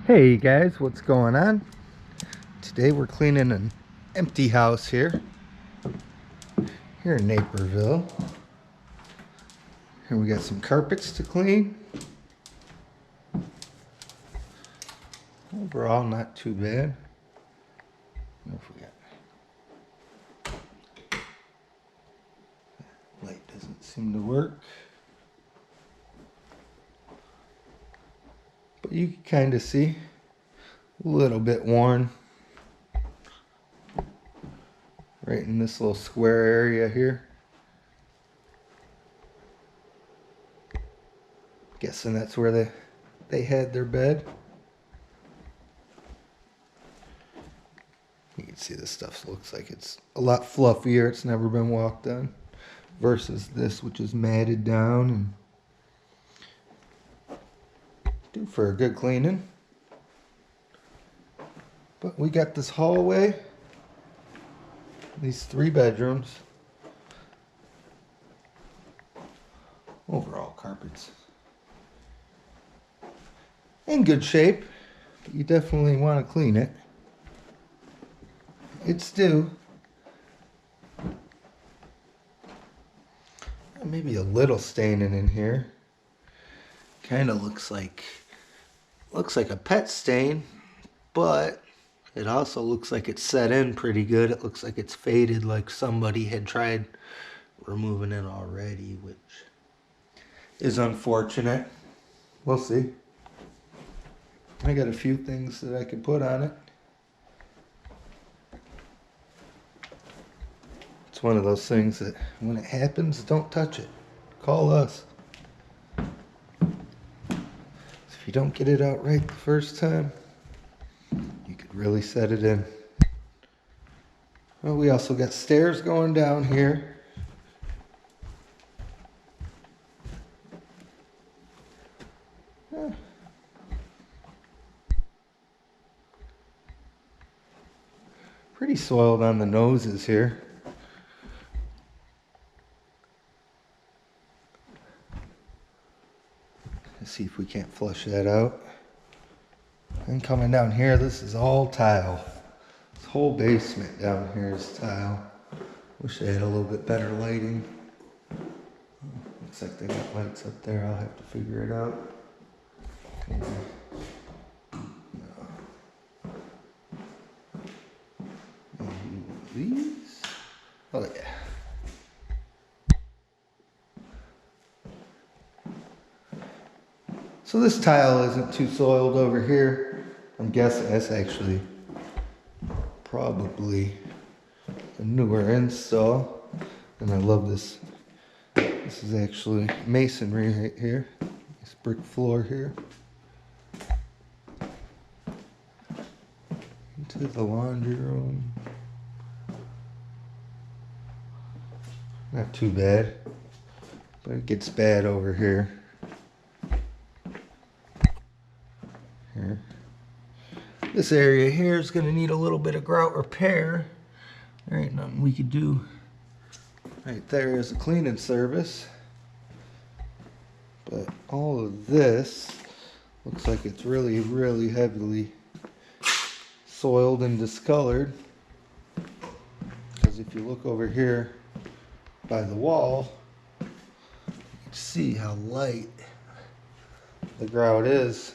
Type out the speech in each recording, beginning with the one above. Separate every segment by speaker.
Speaker 1: Hey guys, what's going on? Today we're cleaning an empty house here in Naperville. Here we got some carpets to clean. Overall, not too bad. What if we got... Light doesn't seem to work. But you can kind of see a little bit worn right in this little square area here. Guessing that's where they had their bed. You can see this stuff looks like it's a lot fluffier. It's never been walked on versus this, which is matted down and due for a good cleaning. But we got this hallway, these 3 bedrooms. Overall carpets in good shape, but you definitely want to clean it. It's due. Maybe a little staining in here. Kind of looks like a pet stain, but it also looks like it's set in pretty good. It looks like it's faded, like somebody had tried removing it already, which is unfortunate. We'll see. I got a few things that I could put on it. It's one of those things that when it happens, don't touch it. Call us. If you don't get it out right the first time, you could really set it in. Well, we also got stairs going down here. Pretty soiled on the noses here. Let's see if we can't flush that out. And coming down here, this is all tile. This whole basement down here is tile. Wish they had a little bit better lighting. Looks like they got lights up there. I'll have to figure it out. These? Oh yeah. So this tile isn't too soiled over here. I'm guessing that's actually probably a newer install. And I love this. This is actually masonry right here. This brick floor here. Into the laundry room. Not too bad, but it gets bad over here. This area here is going to need a little bit of grout repair. There ain't nothing we could do. Right there is a cleaning service. But all of this looks like it's really, really heavily soiled and discolored. Because if you look over here by the wall, you can see how light the grout is.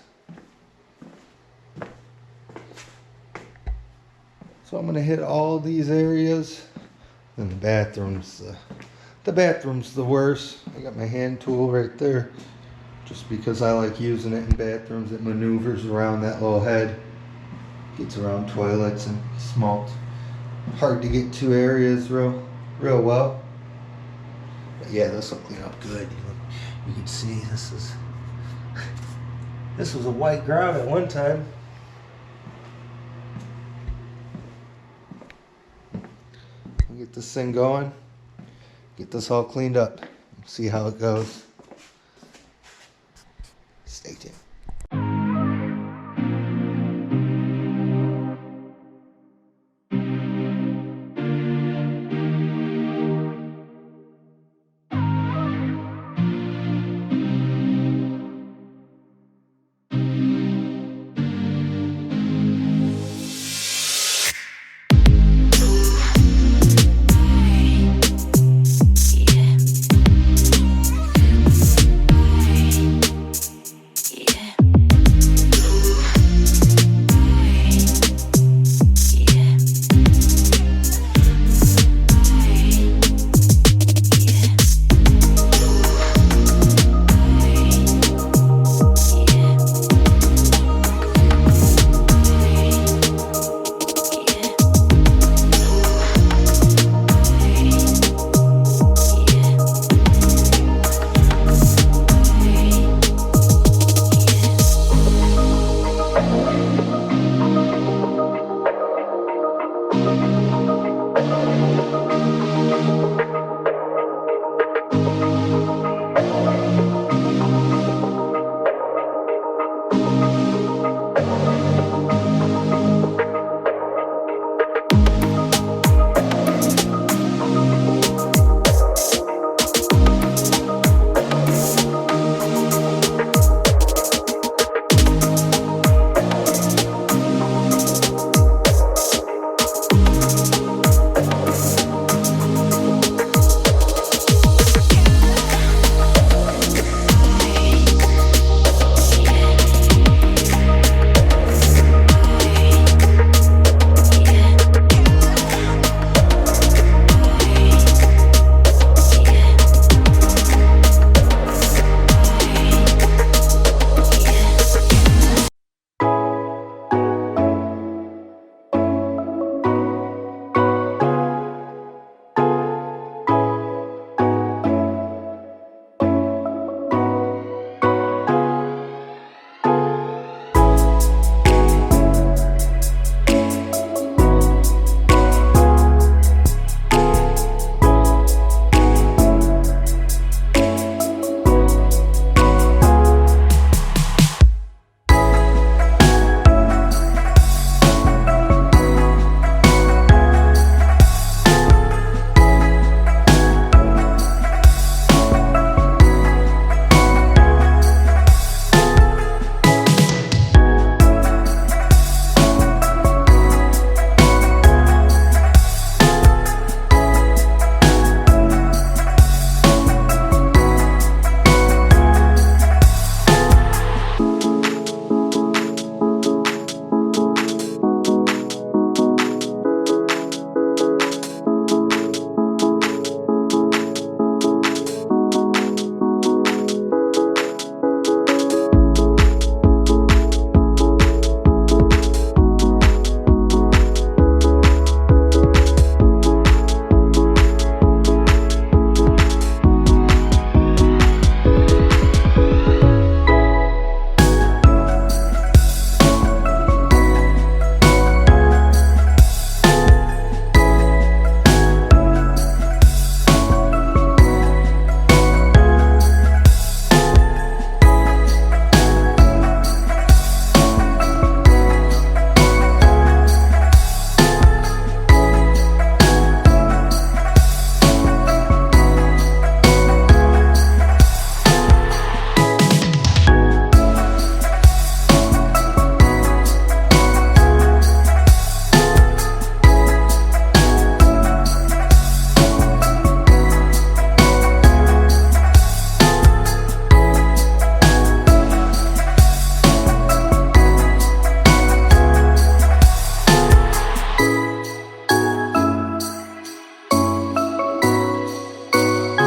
Speaker 1: So I'm going to hit all these areas. And the bathroom's the worst. I got my hand tool right there just because I like using it in bathrooms. It maneuvers around that little head. Gets around toilets and small, hard to get to areas real well. But yeah, this will clean up good. You can see this was a white grout at one time. Get this thing going, get this all cleaned up, see how it goes. Stay tuned.